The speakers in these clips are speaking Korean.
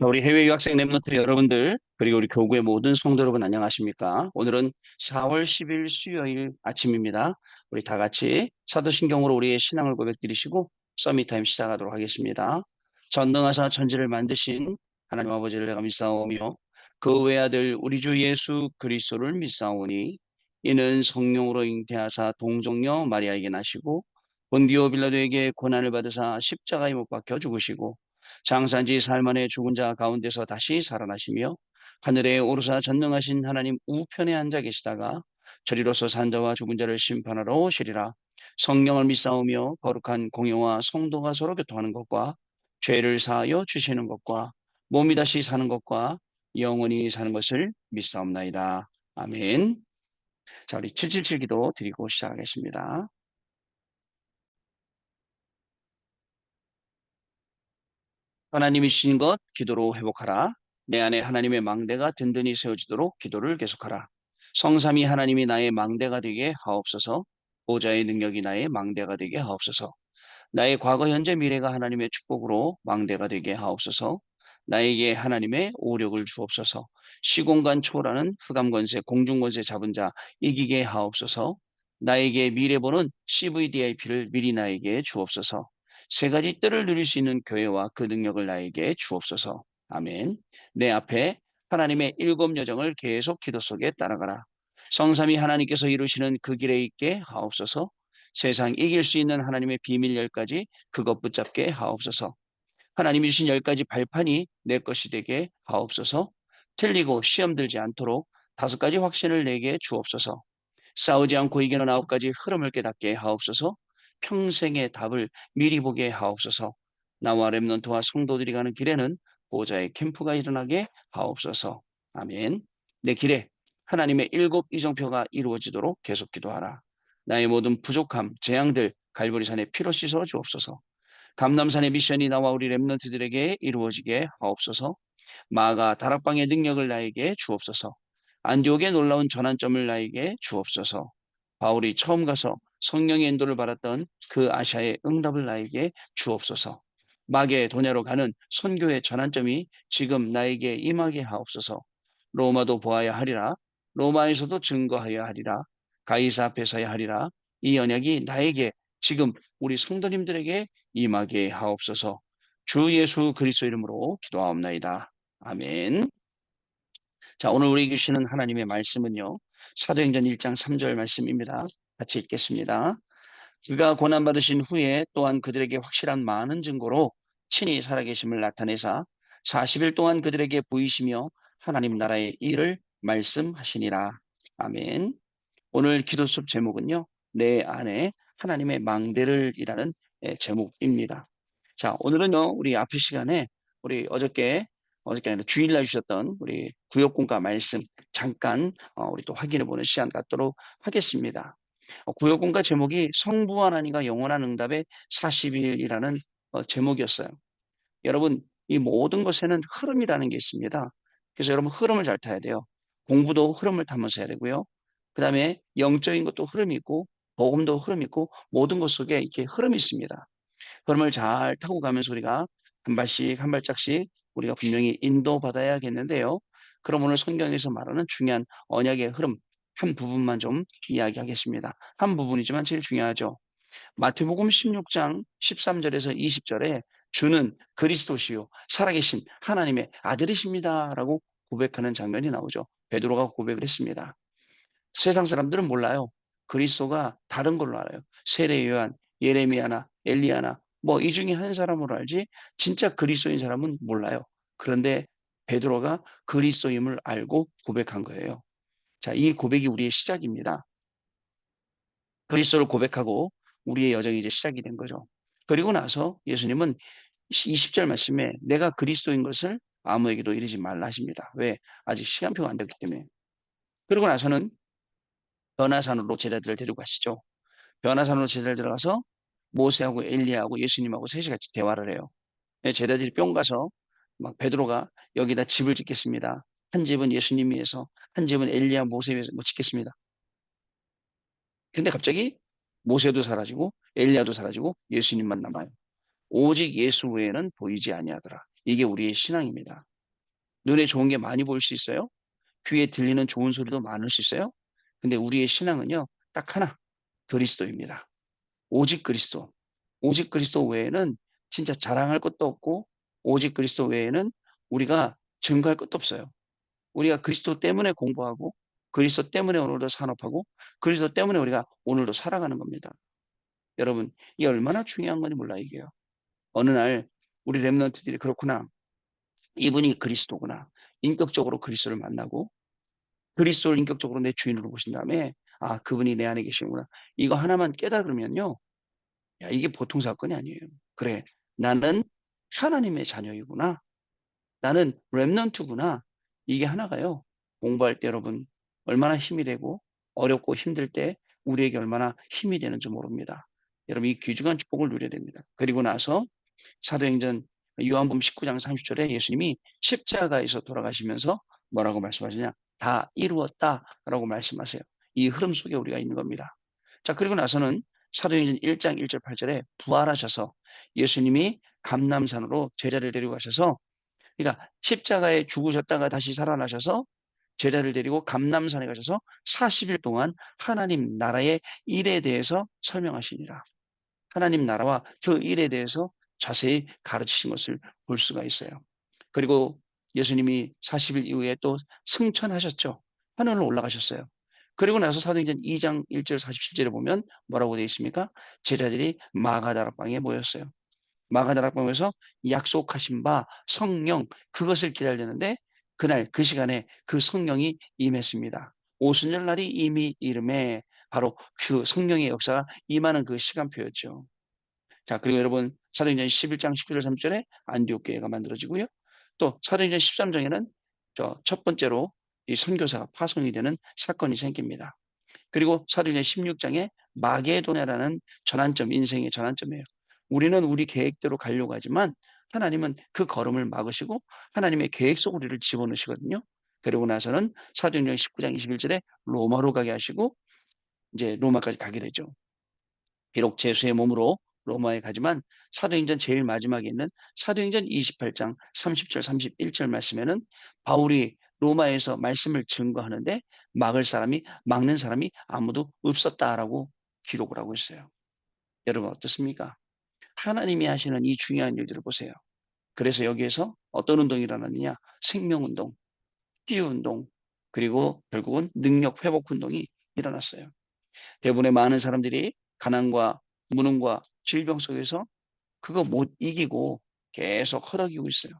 우리 해외 유학생 랩런트 여러분들, 그리고 우리 교구의 모든 성도 여러분 안녕하십니까? 오늘은 4월 10일 수요일 아침입니다. 우리 다 같이 사도신경으로 우리의 신앙을 고백드리시고 서밋타임 시작하도록 하겠습니다. 전능하사 천지를 만드신 하나님 아버지를 내가 믿사오며 그 외아들 우리 주 예수 그리스도를 믿사오니 이는 성령으로 잉태하사 동정녀 마리아에게 나시고 본디오 빌라도에게 고난을 받으사 십자가에 못 박혀 죽으시고 장사지 살만의 죽은 자 가운데서 다시 살아나시며 하늘에 오르사 전능하신 하나님 우편에 앉아 계시다가 저리로서 산자와 죽은 자를 심판하러 오시리라. 성령을 믿사오며 거룩한 공예와 성도가 서로 교통하는 것과 죄를 사하여 주시는 것과 몸이 다시 사는 것과 영원히 사는 것을 믿사옵나이다. 아멘. 자, 우리 777 기도 드리고 시작하겠습니다. 하나님이 주신 것 기도로 회복하라. 내 안에 하나님의 망대가 든든히 세워지도록 기도를 계속하라. 성삼위 하나님이 나의 망대가 되게 하옵소서. 보좌의 능력이 나의 망대가 되게 하옵소서. 나의 과거, 현재, 미래가 하나님의 축복으로 망대가 되게 하옵소서. 나에게 하나님의 오력을 주옵소서. 시공간 초월하는 흑암권세, 공중권세 잡은 자 이기게 하옵소서. 나에게 미래 보는 CVDIP를 미리 나에게 주옵소서. 세 가지 뜰을 누릴 수 있는 교회와 그 능력을 나에게 주옵소서. 아멘. 내 앞에 하나님의 일곱 여정을 계속 기도 속에 따라가라. 성삼위 하나님께서 이루시는 그 길에 있게 하옵소서. 세상 이길 수 있는 하나님의 비밀 열 가지 그것 붙잡게 하옵소서. 하나님이 주신 열 가지 발판이 내 것이 되게 하옵소서. 틀리고 시험 들지 않도록 다섯 가지 확신을 내게 주옵소서. 싸우지 않고 이기는 아홉 가지 흐름을 깨닫게 하옵소서. 평생의 답을 미리 보게 하옵소서. 나와 렘넌트와 성도들이 가는 길에는 보좌의 캠프가 일어나게 하옵소서. 아멘. 내 길에 하나님의 일곱 이정표가 이루어지도록 계속 기도하라. 나의 모든 부족함, 재앙들 갈보리산에 피로 씻어 주옵소서. 감남산의 미션이 나와 우리 렘넌트들에게 이루어지게 하옵소서. 마가 다락방의 능력을 나에게 주옵소서. 안디옥의 놀라운 전환점을 나에게 주옵소서. 바울이 처음 가서 성령의 인도를 받았던 그 아시아의 응답을 나에게 주옵소서. 마게도냐로 가는 선교의 전환점이 지금 나에게 임하게 하옵소서. 로마도 보아야 하리라. 로마에서도 증거하여야 하리라. 가이사 앞에서야 하리라. 이 언약이 나에게 지금 우리 성도님들에게 임하게 하옵소서. 주 예수 그리스도 이름으로 기도하옵나이다. 아멘. 자, 오늘 우리에게 주시는 하나님의 말씀은요. 사도행전 1장 3절 말씀입니다. 같이 읽겠습니다. 그가 고난받으신 후에 또한 그들에게 확실한 많은 증거로 친히 살아계심을 나타내사 40일 동안 그들에게 보이시며 하나님 나라의 일을 말씀하시니라. 아멘. 오늘 기도숲 제목은요. 내 안에 하나님의 망대를 이라는 제목입니다. 자, 오늘은요. 우리 앞의 시간에 우리 어저께 아니라 주일날 주셨던 우리 구역공과 말씀 잠깐 우리 또 확인해 보는 시간 갖도록 하겠습니다. 구역공과 제목이 성부 하나님과 영원한 응답의 40일이라는 제목이었어요. 여러분, 이 모든 것에는 흐름이라는 게 있습니다. 그래서 여러분 흐름을 잘 타야 돼요. 공부도 흐름을 타면서 해야 되고요. 그 다음에 영적인 것도 흐름이 있고, 복음도 흐름이 있고, 모든 것 속에 이렇게 흐름이 있습니다. 흐름을 잘 타고 가면서 우리가 한 발씩 한 발짝씩 우리가 분명히 인도받아야겠는데요. 그럼 오늘 성경에서 말하는 중요한 언약의 흐름 한 부분만 좀 이야기하겠습니다. 한 부분이지만 제일 중요하죠. 마태복음 16장 13절에서 20절에 주는 그리스도시요 살아계신 하나님의 아들이십니다라고 고백하는 장면이 나오죠. 베드로가 고백을 했습니다. 세상 사람들은 몰라요. 그리스도가 다른 걸로 알아요. 세례 요한, 예레미야나 엘리야나 뭐 이 중에 한 사람으로 알지 진짜 그리스도인 사람은 몰라요. 그런데 베드로가 그리스도임을 알고 고백한 거예요. 자, 이 고백이 우리의 시작입니다. 그리스도를 고백하고 우리의 여정이 이제 시작이 된 거죠. 그리고 나서 예수님은 20절 말씀에 내가 그리스도인 것을 아무에게도 이르지 말라 하십니다. 왜? 아직 시간표가 안 됐기 때문에. 그러고 나서는 변화산으로 제자들을 데리고 가시죠. 변화산으로 제자들 들어가서 모세하고 엘리야하고 예수님하고 셋이 같이 대화를 해요. 네, 제자들이 뿅 가서 막 베드로가 여기다 집을 짓겠습니다. 한 집은 예수님 위해서, 한 집은 엘리야 모세 위해서 뭐 짓겠습니다. 근데 갑자기 모세도 사라지고 엘리야도 사라지고 예수님만 남아요. 오직 예수 외에는 보이지 아니하더라. 이게 우리의 신앙입니다. 눈에 좋은 게 많이 보일 수 있어요. 귀에 들리는 좋은 소리도 많을 수 있어요. 근데 우리의 신앙은요, 딱 하나, 그리스도입니다. 오직 그리스도. 오직 그리스도 외에는 진짜 자랑할 것도 없고, 오직 그리스도 외에는 우리가 증거할 것도 없어요. 우리가 그리스도 때문에 공부하고, 그리스도 때문에 오늘도 산업하고, 그리스도 때문에 우리가 오늘도 살아가는 겁니다. 여러분, 이게 얼마나 중요한 건지 몰라, 이게요. 어느 날 우리 랩런트들이 그렇구나. 이분이 그리스도구나. 인격적으로 그리스도를 만나고, 그리스도를 인격적으로 내 주인으로 보신 다음에, 아, 그분이 내 안에 계시는구나. 이거 하나만 깨달으면요. 야, 이게 보통 사건이 아니에요. 그래, 나는 하나님의 자녀이구나. 나는 렘넌트구나. 이게 하나가요. 공부할 때 여러분 얼마나 힘이 되고 어렵고 힘들 때 우리에게 얼마나 힘이 되는지 모릅니다. 여러분 이 귀중한 축복을 누려야 됩니다. 그리고 나서 사도행전 요한복음 19장 30절에 예수님이 십자가에서 돌아가시면서 뭐라고 말씀하시냐? 다 이루었다라고 말씀하세요. 이 흐름 속에 우리가 있는 겁니다. 자, 그리고 나서는 사도행전 1장 1절 8절에 부활하셔서 예수님이 감람산으로 제자를 데리고 가셔서 그러니까 십자가에 죽으셨다가 다시 살아나셔서 제자를 데리고 감람산에 가셔서 40일 동안 하나님 나라의 일에 대해서 설명하시니라. 하나님 나라와 그 일에 대해서 자세히 가르치신 것을 볼 수가 있어요. 그리고 예수님이 40일 이후에 또 승천하셨죠. 하늘로 올라가셨어요. 그리고 나서 사도행전 2장 1절 47절에 보면 뭐라고 되어 있습니까? 제자들이 마가다락방에 모였어요. 마가다락방에서 약속하신 바 성령 그것을 기다렸는데 그날 그 시간에 그 성령이 임했습니다. 오순절 날이 이미 이름에 바로 그 성령의 역사가 임하는 그 시간표였죠. 자, 그리고 여러분 사도행전 11장 19절 3절에 안디옥 교회가 만들어지고요. 또 사도행전 13장에는 저 첫 번째로 이 선교사가 파송이 되는 사건이 생깁니다. 그리고 사도행전 16장에 마게도냐라는 전환점, 인생의 전환점이에요. 우리는 우리 계획대로 가려고 하지만 하나님은 그 걸음을 막으시고 하나님의 계획 속으로 우리를 집어넣으시거든요. 그리고 나서는 사도행전 19장 21절에 로마로 가게 하시고 이제 로마까지 가게 되죠. 비록 제수의 몸으로 로마에 가지만 사도행전 제일 마지막에 있는 사도행전 28장 30절 31절 말씀에는 바울이 로마에서 말씀을 증거하는데 막는 사람이 아무도 없었다라고 기록을 하고 있어요. 여러분 어떻습니까? 하나님이 하시는 이 중요한 일들을 보세요. 그래서 여기에서 어떤 운동이 일어났느냐? 생명운동, 치유운동, 그리고 결국은 능력 회복 운동이 일어났어요. 대부분의 많은 사람들이 가난과 무능과 질병 속에서 그거 못 이기고 계속 허덕이고 있어요.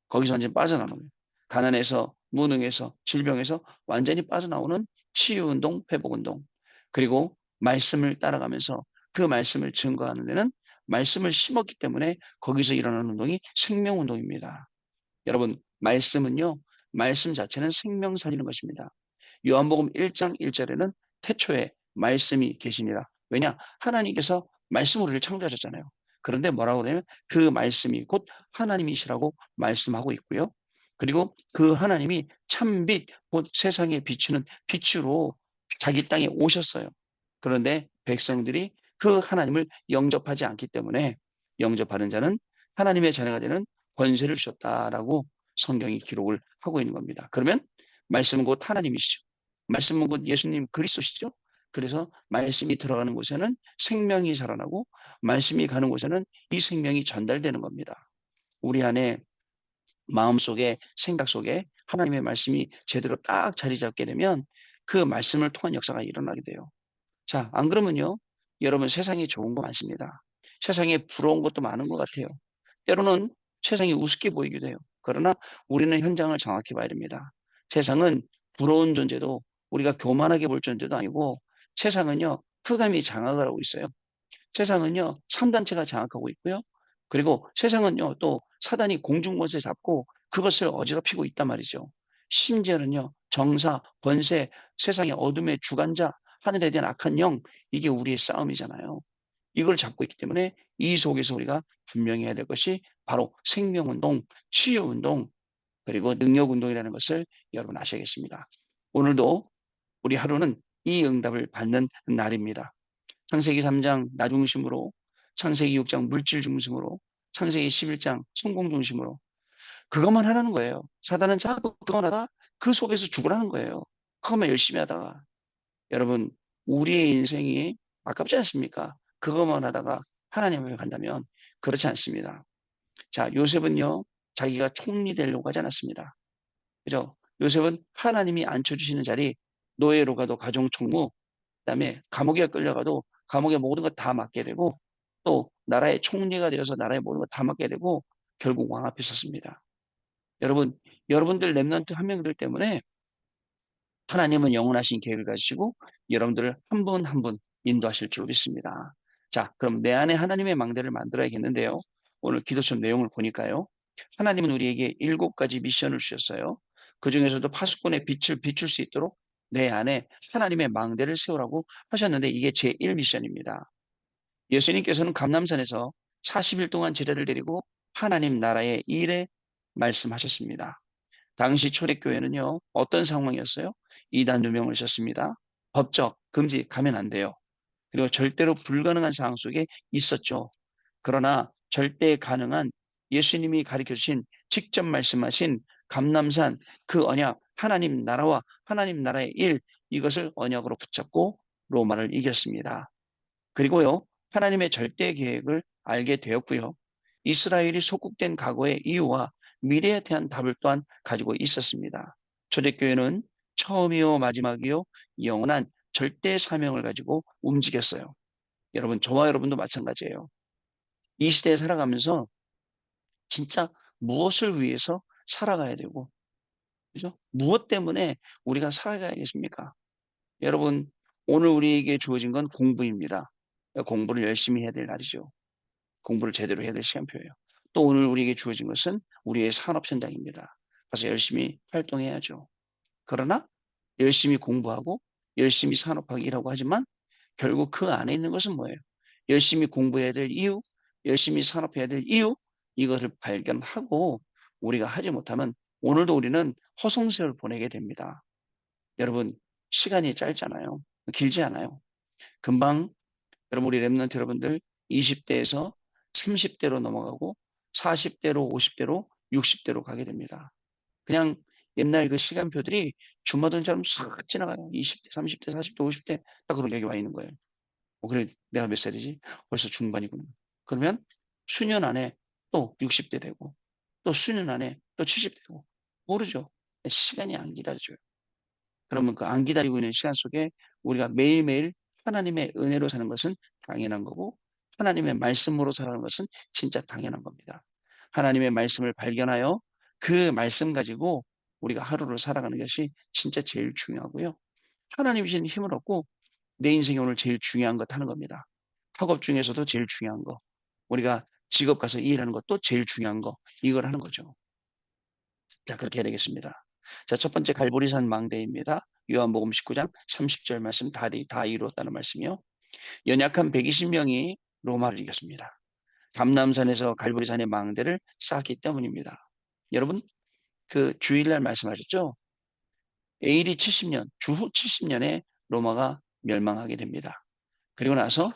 거기서 완전히 빠져나오는 거예요. 가난에서 무능에서 질병에서 완전히 빠져나오는 치유운동, 회복운동. 그리고 말씀을 따라가면서 그 말씀을 증거하는 데는 말씀을 심었기 때문에 거기서 일어나는 운동이 생명운동입니다. 여러분 말씀은요. 말씀 자체는 생명 살리는 것입니다. 요한복음 1장 1절에는 태초에 말씀이 계시니라. 왜냐? 하나님께서 말씀으로 우리를 창조하셨잖아요. 그런데 뭐라고 하냐면 그 말씀이 곧 하나님이시라고 말씀하고 있고요. 그리고 그 하나님이 참빛, 곧 세상에 비추는 빛으로 자기 땅에 오셨어요. 그런데 백성들이 그 하나님을 영접하지 않기 때문에 영접하는 자는 하나님의 자녀가 되는 권세를 주셨다라고 성경이 기록을 하고 있는 겁니다. 그러면 말씀은 곧 하나님이시죠. 말씀은 곧 예수님 그리스도시죠. 그래서 말씀이 들어가는 곳에는 생명이 살아나고 말씀이 가는 곳에는 이 생명이 전달되는 겁니다. 우리 안에 마음속에 생각 속에 하나님의 말씀이 제대로 딱 자리 잡게 되면 그 말씀을 통한 역사가 일어나게 돼요. 자, 안 그러면요. 여러분 세상에 좋은 거 많습니다. 세상에 부러운 것도 많은 것 같아요. 때로는 세상이 우습게 보이기도 해요. 그러나 우리는 현장을 정확히 봐야 됩니다. 세상은 부러운 존재도 우리가 교만하게 볼 존재도 아니고 세상은요. 흑암이 장악을 하고 있어요. 세상은요. 3단체가 장악하고 있고요. 그리고 세상은요. 또 사단이 공중권세 잡고 그것을 어지럽히고 있단 말이죠. 심지어는요. 정사, 권세, 세상의 어둠의 주관자, 하늘에 대한 악한 영, 이게 우리의 싸움이잖아요. 이걸 잡고 있기 때문에 이 속에서 우리가 분명히 해야 될 것이 바로 생명운동, 치유운동, 그리고 능력운동이라는 것을 여러분 아셔야겠습니다. 오늘도 우리 하루는 이 응답을 받는 날입니다. 창세기 3장 나 중심으로, 창세기 6장 물질 중심으로, 창세기 11장 성공 중심으로 그것만 하라는 거예요. 사단은 자꾸 그것만 하다가 그 속에서 죽으라는 거예요. 그것만 열심히 하다가. 여러분, 우리의 인생이 아깝지 않습니까? 그것만 하다가 하나님을 간다면 그렇지 않습니다. 자, 요셉은요, 자기가 총리 되려고 하지 않았습니다. 그죠? 요셉은 하나님이 앉혀주시는 자리, 노예로 가도 가정총무, 그다음에 감옥에 끌려가도 감옥의 모든 것 다 맡게 되고, 또 나라의 총리가 되어서 나라의 모든 것 다 맡게 되고, 결국 왕 앞에 섰습니다. 여러분, 여러분들 렘넌트 한 명들 때문에 하나님은 영원하신 계획을 가지시고 여러분들을 한 분 한 분 인도하실 줄 믿습니다. 자, 그럼 내 안에 하나님의 망대를 만들어야겠는데요. 오늘 기도처 내용을 보니까요. 하나님은 우리에게 7가지 미션을 주셨어요. 그중에서도 파수꾼의 빛을 비출 수 있도록 내 안에 하나님의 망대를 세우라고 하셨는데 이게 제1 미션입니다. 예수님께서는 감람산에서 40일 동안 제자를 데리고 하나님 나라의 일에 말씀하셨습니다. 당시 초대교회는요, 어떤 상황이었어요? 이단 유명을 있었습니다. 법적, 금지, 가면 안 돼요. 그리고 절대로 불가능한 상황 속에 있었죠. 그러나 절대 가능한 예수님이 가르쳐 주신 직접 말씀하신 감남산 그 언약, 하나님 나라와 하나님 나라의 일, 이것을 언약으로 붙잡고 로마를 이겼습니다. 그리고요, 하나님의 절대 계획을 알게 되었고요. 이스라엘이 속국된 과거의 이유와 미래에 대한 답을 또한 가지고 있었습니다. 초대교회는 처음이요, 마지막이요, 영원한 절대 사명을 가지고 움직였어요. 여러분, 저와 여러분도 마찬가지예요. 이 시대에 살아가면서 진짜 무엇을 위해서 살아가야 되고, 그죠? 무엇 때문에 우리가 살아가야겠습니까? 여러분, 오늘 우리에게 주어진 건 공부입니다. 공부를 열심히 해야 될 날이죠. 공부를 제대로 해야 될 시간표예요. 또 오늘 우리에게 주어진 것은 우리의 산업 현장입니다. 가서 열심히 활동해야죠. 그러나 열심히 공부하고 열심히 산업하기 일하고 하지만 결국 그 안에 있는 것은 뭐예요? 열심히 공부해야 될 이유, 열심히 산업해야 될 이유, 이것을 발견하고 우리가 하지 못하면 오늘도 우리는 허송세월 보내게 됩니다. 여러분, 시간이 짧잖아요. 길지 않아요. 금방 여러분 우리 랩런트 여러분들 20대에서 30대로 넘어가고 40대로 50대로 60대로 가게 됩니다. 그냥 옛날 그 시간표들이 주마등처럼 싹 지나가요. 20대, 30대, 40대, 50대 딱 그런 여기 와 있는 거예요. 그래 내가 몇 살이지? 벌써 중반이구나. 그러면 수년 안에 또 60대 되고 또 수년 안에 또 70대 되고 모르죠. 시간이 안 기다려줘요. 그러면 그 안 기다리고 있는 시간 속에 우리가 매일매일 하나님의 은혜로 사는 것은 당연한 거고 하나님의 말씀으로 살아가는 것은 진짜 당연한 겁니다. 하나님의 말씀을 발견하여 그 말씀 가지고 우리가 하루를 살아가는 것이 진짜 제일 중요하고요. 하나님이 주신 힘을 얻고 내 인생에 오늘 제일 중요한 것 하는 겁니다. 학업 중에서도 제일 중요한 거. 우리가 직업 가서 일하는 것도 제일 중요한 거. 이걸 하는 거죠. 자, 그렇게 해야 되겠습니다. 자, 첫 번째 갈보리산 망대입니다. 요한복음 19장 30절 말씀 다 이루었다는 말씀이요. 연약한 120명이 로마를 이겼습니다. 감남산에서 갈보리산의 망대를 쌓았기 때문입니다. 여러분, 그 주일날 말씀하셨죠? AD 70년, 주후 70년에 로마가 멸망하게 됩니다. 그리고 나서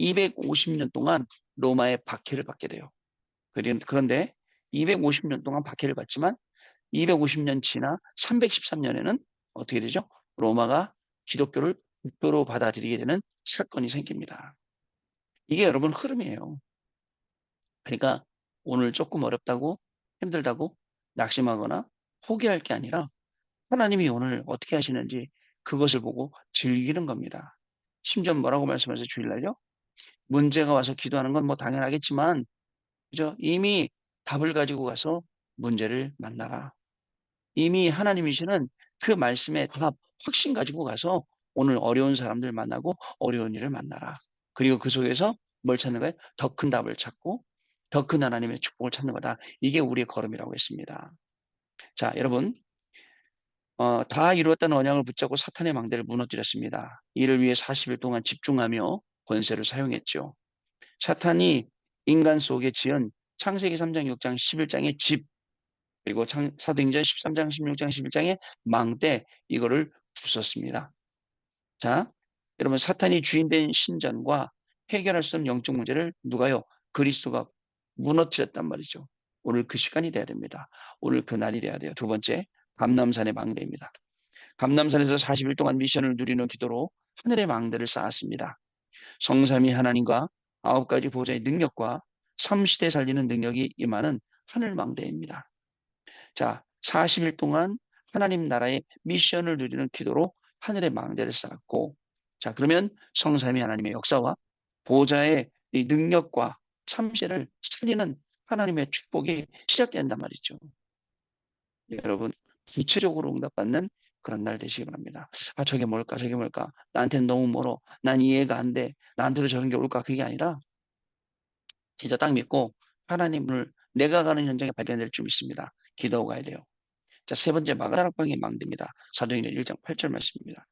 250년 동안 로마의 박해를 받게 돼요. 그런데 250년 동안 박해를 받지만 250년 지나 313년에는 어떻게 되죠? 로마가 기독교를 국교로 받아들이게 되는 사건이 생깁니다. 이게 여러분 흐름이에요. 그러니까 오늘 조금 어렵다고 힘들다고 낙심하거나 포기할 게 아니라 하나님이 오늘 어떻게 하시는지 그것을 보고 즐기는 겁니다. 심지어 뭐라고 말씀하세요 주일날요? 문제가 와서 기도하는 건 뭐 당연하겠지만 그죠? 이미 답을 가지고 가서 문제를 만나라. 이미 하나님이시는 그 말씀에 답, 확신 가지고 가서 오늘 어려운 사람들 만나고 어려운 일을 만나라. 그리고 그 속에서 뭘 찾는 거예요? 더 큰 답을 찾고 더 큰 하나님의 축복을 찾는 거다. 이게 우리의 걸음이라고 했습니다. 자, 여러분, 다 이루었다는 언약을 붙잡고 사탄의 망대를 무너뜨렸습니다. 이를 위해 40일 동안 집중하며 권세를 사용했죠. 사탄이 인간 속에 지은 창세기 3장, 6장, 11장의 집, 그리고 사도행전 13장, 16장, 11장의 망대 이거를 부쉈습니다. 자, 여러분 사탄이 주인된 신전과 해결할 수 없는 영적 문제를 누가요? 그리스도가 무너뜨렸단 말이죠. 오늘 그 시간이 돼야 됩니다. 오늘 그 날이 돼야 돼요. 두 번째, 감람산의 망대입니다. 감람산에서 40일 동안 미션을 누리는 기도로 하늘의 망대를 쌓았습니다. 성삼위 하나님과 9가지 보좌의 능력과 삼시대 살리는 능력이 임하는 하늘 망대입니다. 자, 40일 동안 하나님 나라의 미션을 누리는 기도로 하늘의 망대를 쌓았고, 자, 그러면 성삼위 하나님의 역사와 보좌의 이 능력과 참시를 살리는 하나님의 축복이 시작된단 말이죠. 여러분, 구체적으로 응답받는 그런 날 되시기 바랍니다. 아, 저게 뭘까? 저게 뭘까? 나한테는 너무 멀어. 난 이해가 안 돼. 나한테도 저런 게 올까? 그게 아니라 진짜 딱 믿고 하나님을 내가 가는 현장에 발견될 줄 믿습니다. 기도하고 가야 돼요. 자, 세 번째 마가다락방의 망대입니다. 사도행전 1장 8절 말씀입니다.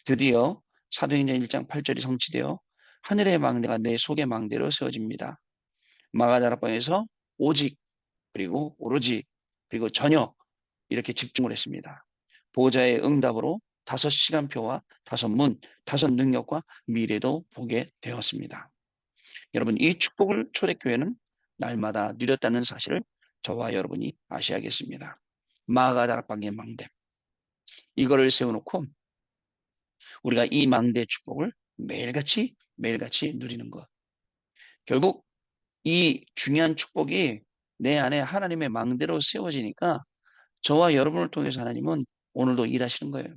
드디어 사도행전 1장 8절이 성취되어 하늘의 망대가 내 속의 망대로 세워집니다. 마가다락방에서 오직 그리고 오로지 그리고 전혀 이렇게 집중을 했습니다. 보호자의 응답으로 5시간표와 5문, 5능력과 미래도 보게 되었습니다. 여러분, 이 축복을 초대교회는 날마다 누렸다는 사실을 저와 여러분이 아셔야겠습니다. 마가다락방의 망대. 이거를 세워놓고 우리가 이 망대의 축복을 매일같이 누리는 것. 결국 이 중요한 축복이 내 안에 하나님의 망대로 세워지니까 저와 여러분을 통해서 하나님은 오늘도 일하시는 거예요.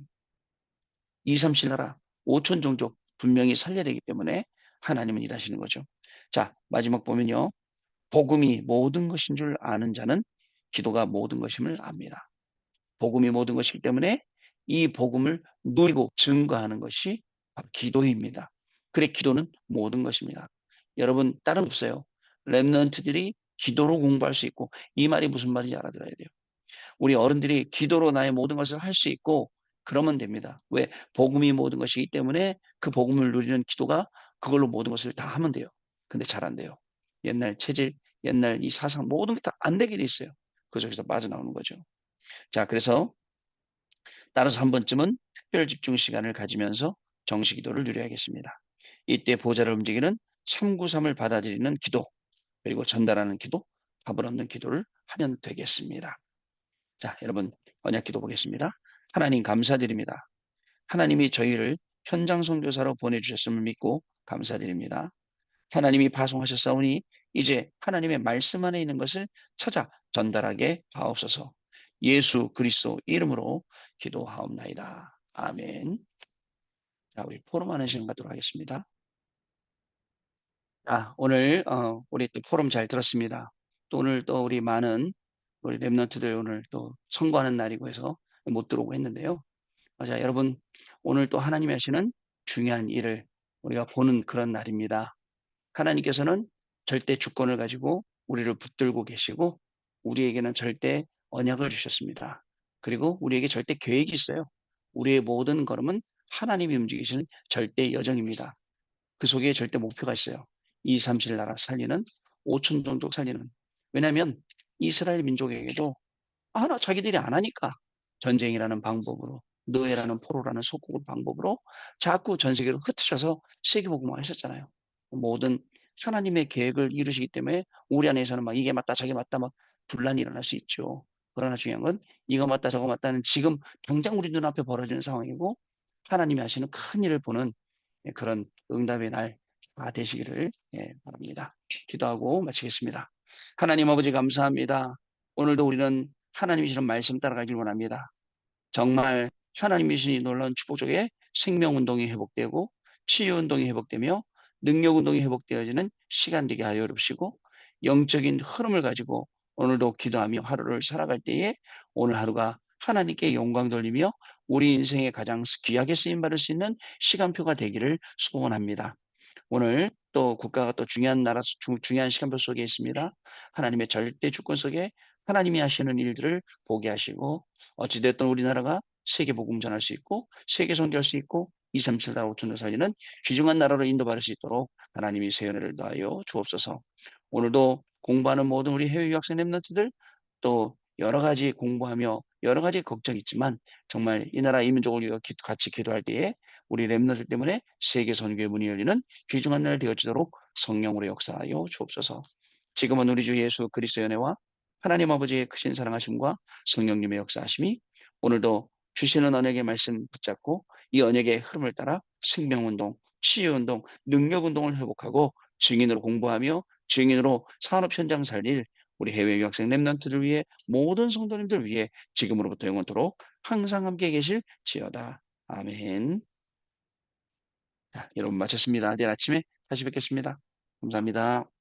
2, 3, 7 나라 5천 종족 분명히 살려야 되기 때문에 하나님은 일하시는 거죠. 자, 마지막 보면요. 복음이 모든 것인 줄 아는 자는 기도가 모든 것임을 압니다. 복음이 모든 것이기 때문에 이 복음을 누리고 증거하는 것이 바로 기도입니다. 그래, 기도는 모든 것입니다. 여러분, 다른 없어요. 렘넌트들이 기도로 공부할 수 있고, 이 말이 무슨 말인지 알아들어야 돼요. 우리 어른들이 기도로 나의 모든 것을 할 수 있고 그러면 됩니다. 왜? 복음이 모든 것이기 때문에 그 복음을 누리는 기도가 그걸로 모든 것을 다 하면 돼요. 근데 잘 안 돼요. 옛날 체질, 옛날 이 사상 모든 게 다 안 되게 돼 있어요. 그 속에서 빠져나오는 거죠. 자, 그래서 따라서 한 번쯤은 특별 집중 시간을 가지면서 정식 기도를 누려야겠습니다. 이때 보좌를 움직이는 393을 받아들이는 기도, 그리고 전달하는 기도, 답을 얻는 기도를 하면 되겠습니다. 자, 여러분, 언약 기도 보겠습니다. 하나님 감사드립니다. 하나님이 저희를 현장 선교사로 보내주셨음을 믿고 감사드립니다. 하나님이 파송하셨사오니 이제 하나님의 말씀 안에 있는 것을 찾아 전달하게 하옵소서. 예수 그리스도 이름으로 기도하옵나이다. 아멘. 자, 우리 포럼하는 시간 갖도록 하겠습니다. 자, 오늘 우리 또 포럼 잘 들었습니다. 또 오늘 또 우리 많은 우리 랩런트들 오늘 또 선거하는 날이고 해서 못 들어오고 했는데요. 자, 여러분, 오늘 또 하나님이 하시는 중요한 일을 우리가 보는 그런 날입니다. 하나님께서는 절대 주권을 가지고 우리를 붙들고 계시고 우리에게는 절대 언약을 주셨습니다. 그리고 우리에게 절대 계획이 있어요. 우리의 모든 걸음은 하나님이 움직이시는 절대 여정입니다. 그 속에 절대 목표가 있어요. 2, 3, 7 나라 살리는 5천 종족 살리는. 왜냐하면 이스라엘 민족에게도 하나 자기들이 안 하니까 전쟁이라는 방법으로 노예라는 포로라는 속국의 방법으로 자꾸 전 세계로 흩으셔서 세계복음을 하셨잖아요. 모든 하나님의 계획을 이루시기 때문에 우리 안에서는 막 이게 맞다 저게 맞다 막 분란이 일어날 수 있죠. 그러나 중요한 건 이거 맞다 저거 맞다는 지금 당장 우리 눈앞에 벌어지는 상황이고 하나님이 하시는 큰 일을 보는 그런 응답의 날 다 되시기를 바랍니다. 기도하고 마치겠습니다. 하나님 아버지 감사합니다. 오늘도 우리는 하나님이 주는 말씀 따라가길 원합니다. 정말 하나님이 주신 놀라운 축복 속에 생명운동이 회복되고 치유운동이 회복되며 능력운동이 회복되어지는 시간 되게 하여 주시고 영적인 흐름을 가지고 오늘도 기도하며 하루를 살아갈 때에 오늘 하루가 하나님께 영광 돌리며 우리 인생에 가장 귀하게 쓰임받을 수 있는 시간표가 되기를 소원합니다. 오늘 또 국가가 또 중요한 중요한 시간표 속에 있습니다. 하나님의 절대 주권 속에 하나님이 하시는 일들을 보게 하시고 어찌됐든 우리나라가 세계 복음 전할 수 있고 세계 선교할 수 있고 2, 3, 7 나라 5천을 살리는 귀중한 나라로 인도받을 수 있도록 하나님이 새 은혜를 더하여 주옵소서. 오늘도 공부하는 모든 우리 해외 유학생 랩런트들 또 여러 가지 공부하며 여러 가지 걱정이 있지만 정말 이 나라 이 민족을 위해 같이 기도할 때에 우리 랩런트 때문에 세계 선교의 문이 열리는 귀중한 날 되어지도록 성령으로 역사하여 주옵소서. 지금은 우리 주 예수 그리스도의 은혜와 하나님 아버지의 크신 사랑하심과 성령님의 역사하심이 오늘도 주시는 언약의 말씀 붙잡고 이 언약의 흐름을 따라 생명운동, 치유운동, 능력운동을 회복하고 증인으로 공부하며 증인으로 산업 현장 살릴 우리 해외 유학생 랩런트를 위해 모든 성도님들 위해 지금으로부터 영원토록 항상 함께 계실지어다. 아멘. 자, 여러분 마쳤습니다. 내일 아침에 다시 뵙겠습니다. 감사합니다.